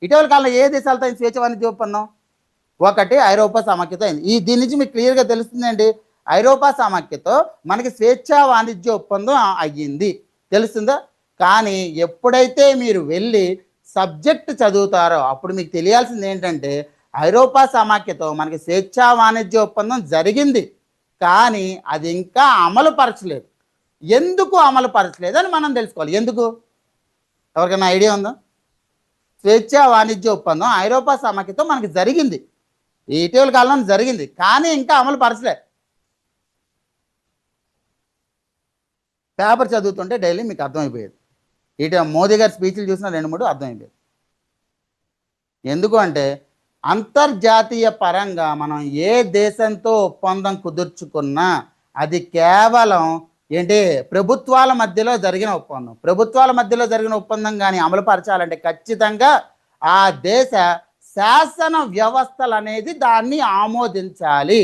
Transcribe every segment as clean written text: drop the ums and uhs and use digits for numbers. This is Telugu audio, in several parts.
ఇటీవల కాలంలో ఏ దేశాలతో అయింది స్వేచ్ఛ వాణిజ్య ఒప్పందం? ఒకటి ఐరోపా సమాఖ్యతో అయింది. దీని నుంచి మీకు క్లియర్గా తెలుస్తుందండి. ఐరోపా సమాఖ్యతో మనకి స్వేచ్ఛా వాణిజ్య ఒప్పందం అయ్యింది, తెలుస్తుందా? కానీ ఎప్పుడైతే మీరు వెళ్ళి సబ్జెక్ట్ చదువుతారో అప్పుడు మీకు తెలియాల్సింది ఏంటంటే ఐరోపా సమాఖ్యతో మనకి స్వేచ్ఛా వాణిజ్య ఒప్పందం జరిగింది, కానీ అది ఇంకా అమలు పరచలేదు. ఎందుకు అమలు పరచలేదు అని మనం తెలుసుకోవాలి. ఎందుకు? ఎవరికైనా ఐడియా ఉందా? స్వేచ్ఛా వాణిజ్య ఒప్పందం ఐరోపా సమాఖ్యతో మనకి జరిగింది, ఇటీవల కాలంలో జరిగింది, కానీ ఇంకా అమలు పరచలే. పేపర్ చదువుతుంటే డైలీ మీకు అర్థమైపోయేది. ఇటీవల మోదీ గారి స్పీచ్లు చూసిన 2-3 అర్థమైపోయేది. ఎందుకు అంటే అంతర్జాతీయ పరంగా మనం ఏ దేశంతో ఒప్పందం కుదుర్చుకున్నా అది కేవలం ఏంటి ప్రభుత్వాల మధ్యలో జరిగిన ఒప్పందం. ప్రభుత్వాల మధ్యలో జరిగిన ఒప్పందం కానీ అమలు పరచాలంటే ఖచ్చితంగా ఆ దేశ శాసన వ్యవస్థలు అనేది దాన్ని ఆమోదించాలి.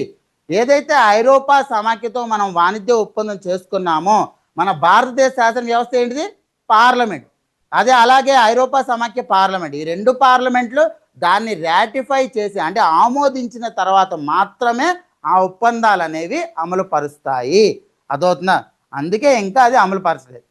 ఏదైతే ఐరోపా సమాఖ్యతో మనం వాణిజ్య ఒప్పందం చేసుకున్నామో మన భారతదేశ శాసన వ్యవస్థ ఏంటిది? పార్లమెంట్. అదే అలాగే ఐరోపా సమాఖ్య పార్లమెంట్. ఈ 2 పార్లమెంట్లు దాన్ని రాటిఫై చేసి అంటే ఆమోదించిన తర్వాత మాత్రమే ఆ ఒప్పందాలు అనేవి అమలు పరుస్తాయి. అదవుతుందా? అందుకే ఇంకా అది అమలు పరచలేదు.